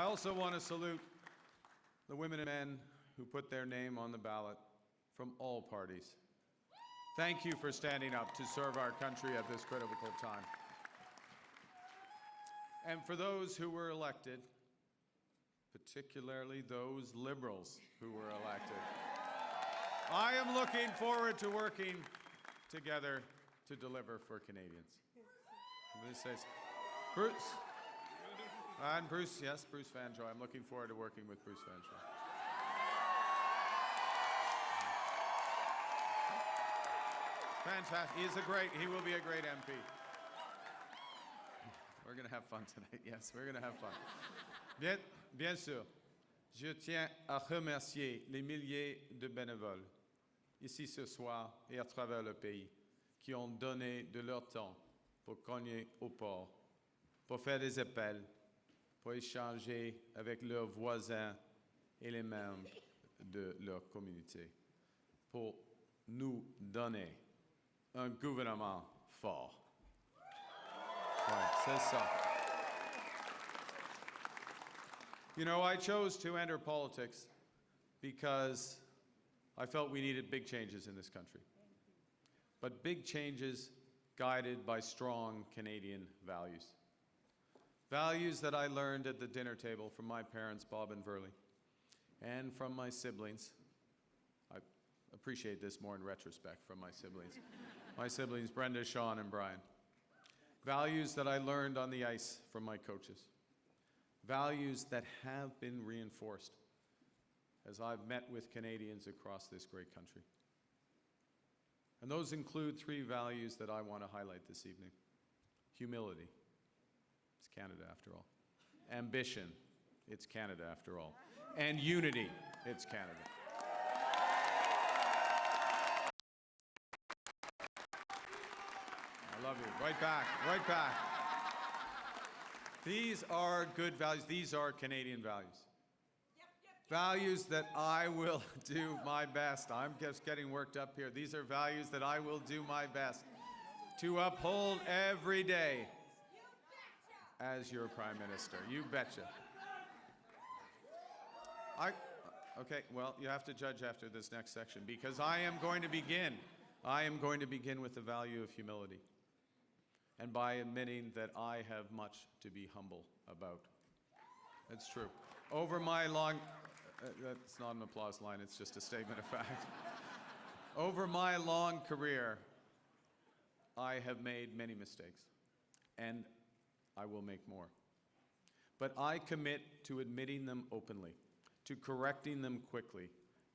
I also want to salute the women and men who put their name on the ballot from all parties. Thank you for standing up to serve our country at this critical time. And for those who were elected, particularly those Liberals who were elected, I am looking forward to working together to deliver for Canadians. This says, Bruce. And Bruce, yes, Bruce Fanjoy. I'm looking forward to working with Bruce Fanjoy. Fantastic. He will be a great MP. We're going to have fun tonight. Yes, we're going to have fun. Bien sûr, je tiens à remercier les milliers de bénévoles ici ce soir et à travers le pays qui ont donné de leur temps pour cogner au port, pour faire des appels, pour échanger avec leurs voisins et les membres de leur communauté, pour nous donner un gouvernement fort. Ouais, c'est ça. You know, I chose to enter politics because I felt we needed big changes in this country. But big changes guided by strong Canadian values. Values that I learned at the dinner table from my parents, Bob and Verley, and from my siblings. I appreciate this more in retrospect from my siblings. My siblings, Brenda, Sean, and Brian. Values that I learned on the ice from my coaches. Values that have been reinforced as I've met with Canadians across this great country. And those include three values that I want to highlight this evening. Humility. It's Canada after all. Ambition. It's Canada after all. And unity. It's Canada. I love you. Right back. Right back. These are good values. These are Canadian values. Values that I will do my best. I'm just getting worked up here. These are values that I will do my best to uphold every day as your Prime Minister. You betcha. Okay, well, you have to judge after this next section because I am going to begin with the value of humility. And by admitting that I have much to be humble about. That's true. Over my long, that's not an applause line, it's just a statement of fact. Over my long career, I have made many mistakes, and I will make more. But I commit to admitting them openly, to correcting them quickly,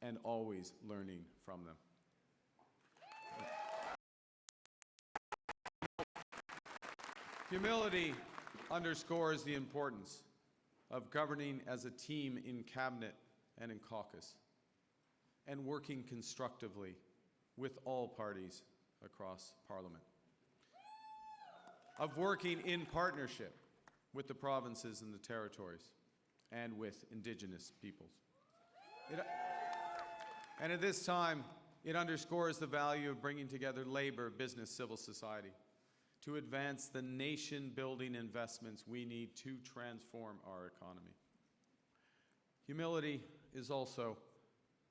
and always learning from them. Humility underscores the importance of governing as a team in cabinet and in caucus, and working constructively with all parties across Parliament. Of working in partnership with the provinces and the territories, and with Indigenous peoples. And at this time, it underscores the value of bringing together labor, business, civil society, to advance the nation-building investments we need to transform our economy. Humility is also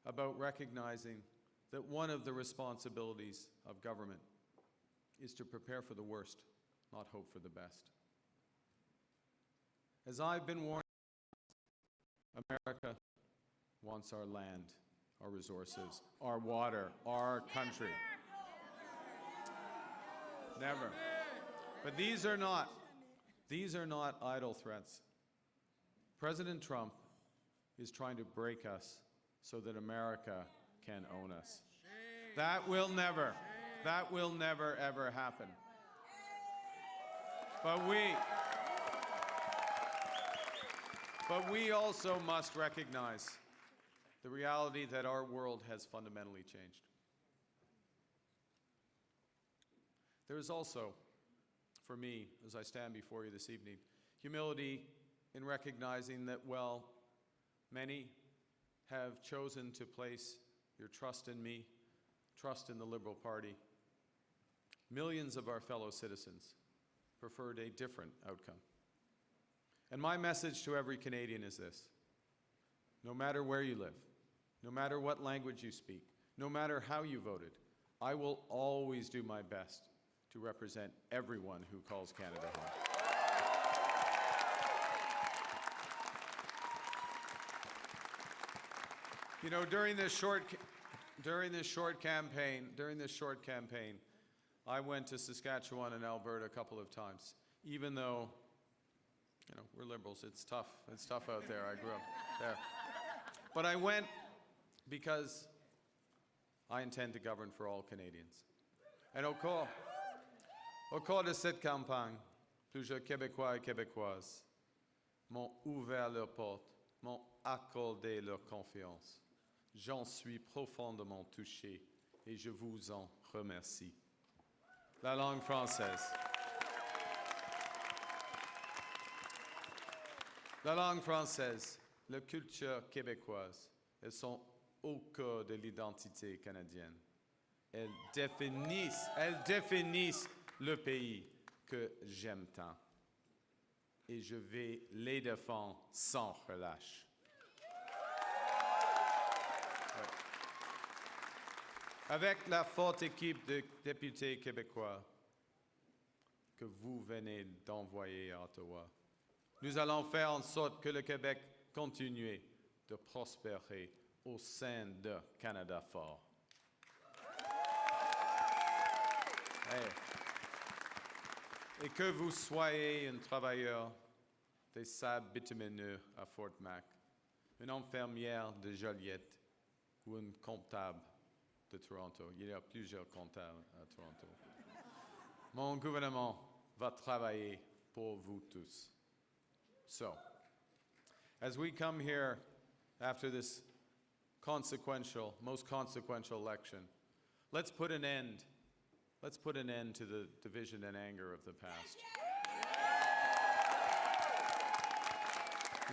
about recognizing that one of the responsibilities of government is to prepare for the worst, not hope for the best. As I've been warned, America wants our land, our resources, our water, our country. Never. But these are not idle threats. President Trump is trying to break us so that America can own us. That will never ever happen. But we also must recognize the reality that our world has fundamentally changed. There is also, for me, as I stand before you this evening, humility in recognizing that, well, many have chosen to place your trust in me, trust in the Liberal Party. Millions of our fellow citizens preferred a different outcome. And my message to every Canadian is this: no matter where you live, no matter what language you speak, no matter how you voted, I will always do my best to represent everyone who calls Canada home. You know, during this short campaign, I went to Saskatchewan and Alberta a couple of times. Even though, you know, we're Liberals, it's tough. It's tough out there. I grew up there. But I went because I intend to govern for all Canadians. And au cours de cette campagne, plusieurs Québécois et Québécoises m'ont ouvert leurs portes, m'ont accordé leur confiance. J'en suis profondément touché et je vous en remercie. La langue française. La langue française, la culture québécoise, elles sont au cœur de l'identité canadienne. Elles définissent le pays que j'aime tant. Et je vais les défendre sans relâche. Avec la forte équipe de députés québécois que vous venez d'envoyer à Ottawa, nous allons faire en sorte que le Québec continue de prospérer au sein de Canada fort. Et que vous soyez un travailleur des sables bitumineux à Fort Mac, une infirmière de Joliette ou un comptable de Toronto. Il y a plusieurs comptables à Toronto. Mon gouvernement va travailler pour vous tous. So, as we come here after this most consequential election, let's put an end to the division and anger of the past.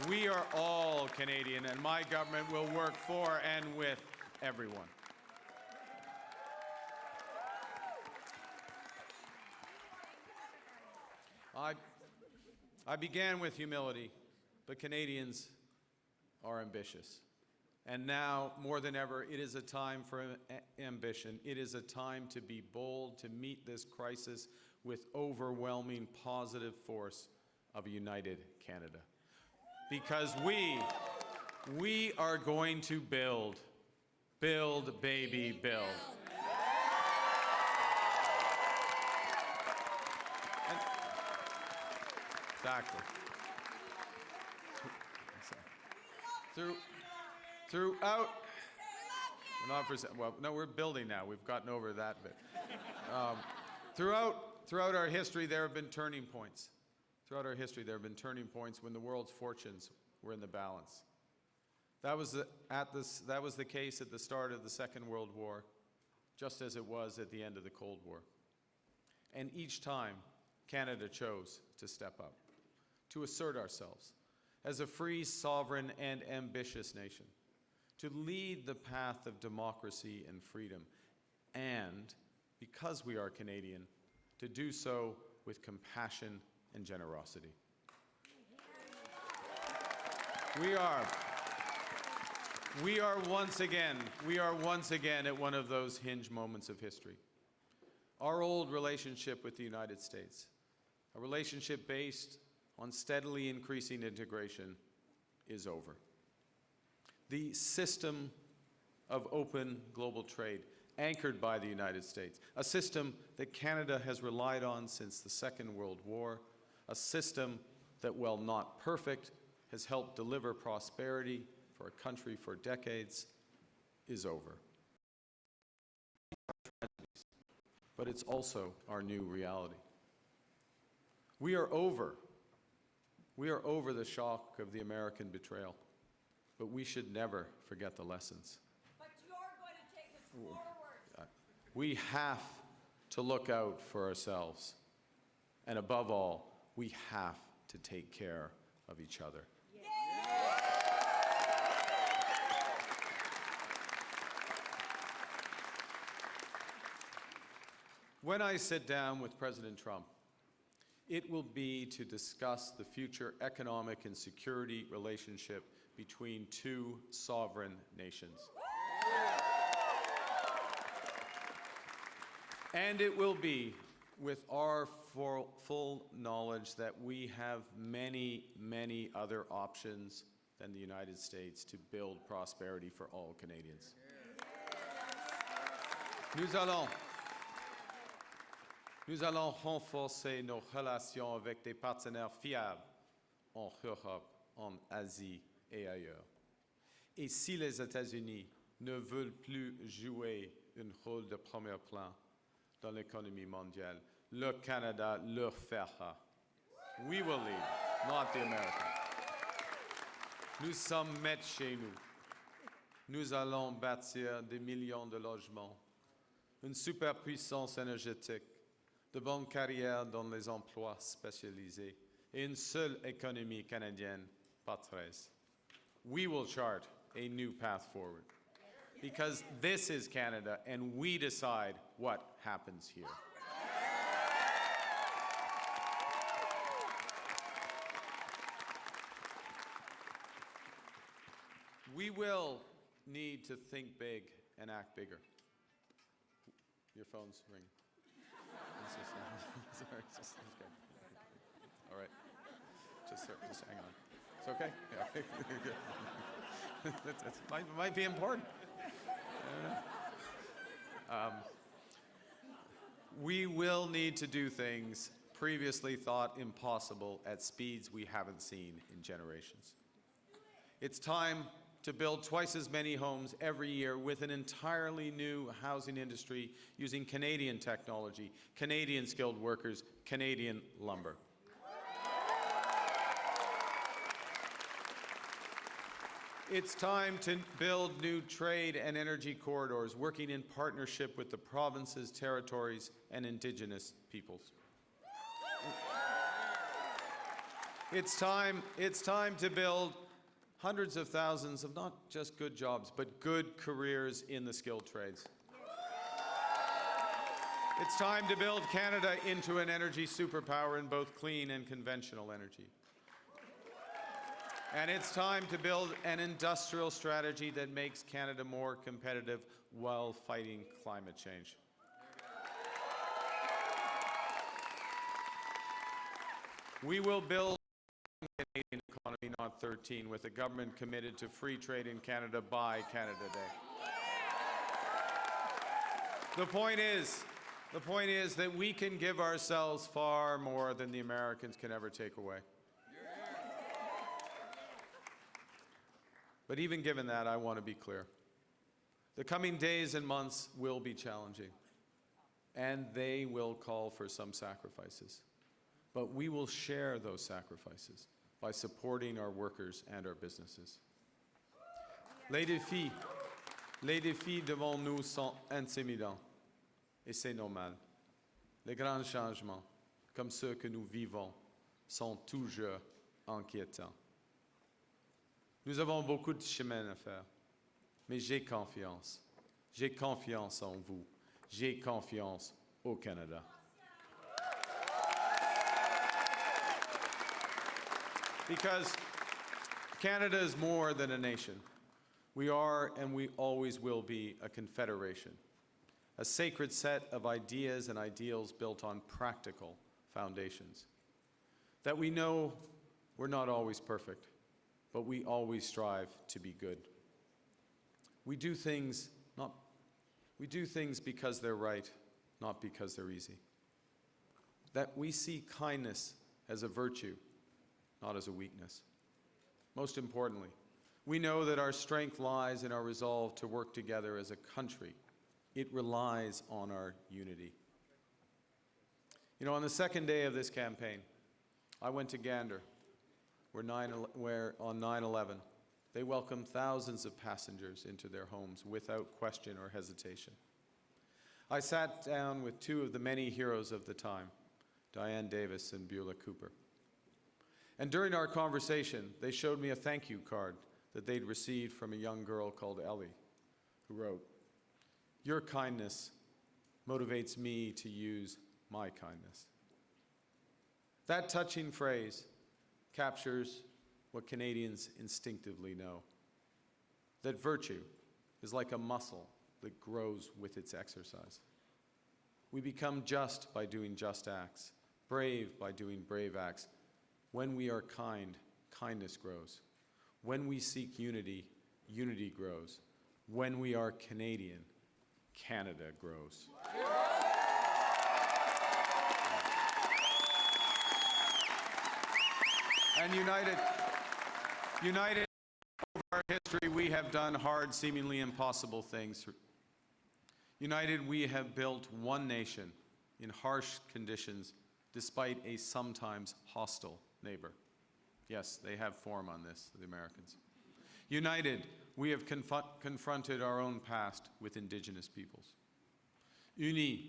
We are all Canadian, and my government will work for and with everyone. I began with humility, but Canadians are ambitious. And now, more than ever, it is a time for ambition. It is a time to be bold, to meet this crisis with overwhelming positive force of a united Canada. Because we are going to build, baby, build. Exactly. Throughout, we're building now. We've gotten over that bit. Throughout our history, there have been turning points. Throughout our history, there have been turning points when the world's fortunes were in the balance. That was the case at the start of the Second World War, just as it was at the end of the Cold War. And each time, Canada chose to step up, to assert ourselves as a free, sovereign, and ambitious nation, to lead the path of democracy and freedom, and, because we are Canadian, to do so with compassion and generosity. We are once again at one of those hinge moments of history. Our old relationship with the United States, a relationship based on steadily increasing integration, is over. The system of open global trade, anchored by the United States, a system that Canada has relied on since the Second World War, a system that, while not perfect, has helped deliver prosperity for a country for decades, is over. But it's also our new reality. We are over the shock of the American betrayal, but we should never forget the lessons. But you're going to take us forward. We have to look out for ourselves. And above all, we have to take care of each other. When I sit down with President Trump, It will be to discuss the future economic and security relationship between two sovereign nations. And it will be with our full knowledge that we have many, many other options than the United States to build prosperity for all Canadians. Nous allons renforcer nos relations avec des partenaires fiables en Europe, en Asie et ailleurs. Et si les États-Unis ne veulent plus jouer un rôle de premier plan dans l'économie mondiale, le Canada le fera. We will lead, not the Americans. Nous sommes maîtres chez nous. Nous allons bâtir des millions de logements, une superpuissance énergétique, de bonnes carrières dans les emplois spécialisés et une seule économie canadienne, pas 13. We will chart a new path forward because this is Canada and we decide what happens here. We will need to think big and act bigger. Your phone's ringing. Sorry, just okay. All right. Just hang on. It's okay? Yeah. That might be important. We will need to do things previously thought impossible at speeds we haven't seen in generations. It's time to build twice as many homes every year with an entirely new housing industry using Canadian technology, Canadian skilled workers, Canadian lumber. It's time to build new trade and energy corridors, working in partnership with the provinces, territories, and Indigenous peoples. It's time to build hundreds of thousands of not just good jobs, but good careers in the skilled trades. It's time to build Canada into an energy superpower in both clean and conventional energy. And it's time to build an industrial strategy that makes Canada more competitive while fighting climate change. We will build a Canadian economy, not 13, with a government committed to free trade in Canada by Canada Day. The point is that we can give ourselves far more than the Americans can ever take away. But even given that, I want to be clear. The coming days and months will be challenging, and they will call for some sacrifices. But we will share those sacrifices by supporting our workers and our businesses. Les défis devant nous sont intimidants, et c'est normal. Les grands changements, comme ceux que nous vivons, sont toujours inquiétants. Nous avons beaucoup de chemin à faire, mais j'ai confiance. J'ai confiance en vous. J'ai confiance au Canada. Because Canada is more than a nation. We are and we always will be a confederation, a sacred set of ideas and ideals built on practical foundations. That we know we're not always perfect, but we always strive to be good. We do things because they're right, not because they're easy. That we see kindness as a virtue, not as a weakness. Most importantly, we know that our strength lies in our resolve to work together as a country. It relies on our unity. You know, on the second day of this campaign, I went to Gander, where on 9/11, they welcomed thousands of passengers into their homes without question or hesitation. I sat down with two of the many heroes of the time, Diane Davis and Beulah Cooper. And during our conversation, they showed me a thank you card that they'd received from a young girl called Ellie, who wrote, "Your kindness motivates me to use my kindness." That touching phrase captures what Canadians instinctively know, that virtue is like a muscle that grows with its exercise. We become just by doing just acts, brave by doing brave acts. When we are kind, kindness grows. When we seek unity, unity grows. When we are Canadian, Canada grows. And united over our history, we have done hard, seemingly impossible things. United, we have built one nation in harsh conditions, despite a sometimes hostile neighbor. Yes, they have form on this, the Americans. United, we have confronted our own past with Indigenous peoples. Unis,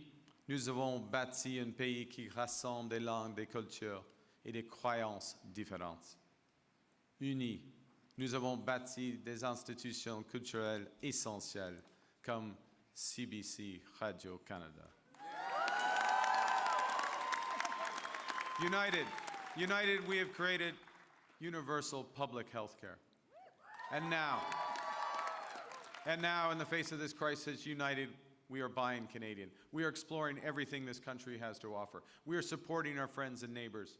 nous avons bâti un pays qui rassemble des langues, des cultures et des croyances différentes. Unis, nous avons bâti des institutions culturelles essentielles comme CBC Radio-Canada. United, we have created universal public health care. And now, in the face of this crisis, united, we are buying Canadian. We are exploring everything this country has to offer. We are supporting our friends and neighbors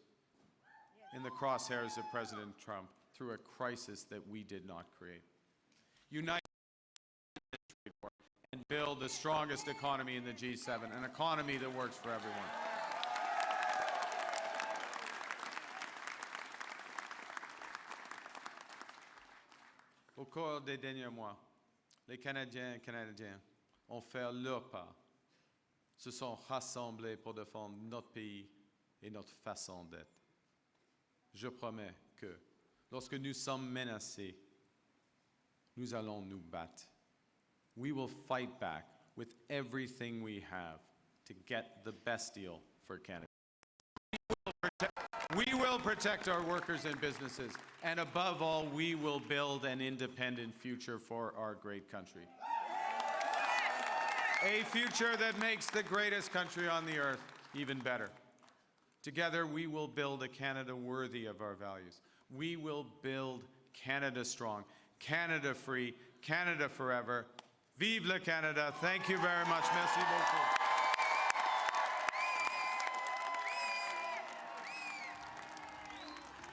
in the crosshairs of President Trump through a crisis that we did not create. Unite and build the strongest economy in the G7, an economy that works for everyone. Au cours des derniers mois, les Canadiens et Canadiennes ont fait leur part, se sont rassemblés pour défendre notre pays et notre façon d'être. Je promets que, lorsque nous sommes menacés, nous allons nous battre. We will fight back with everything we have to get the best deal for Canada. We will protect our workers and businesses, and above all, we will build an independent future for our great country. A future that makes the greatest country on the earth even better. Together, we will build a Canada worthy of our values. We will build Canada strong, Canada free, Canada forever. Vive le Canada. Thank you very much. Merci beaucoup.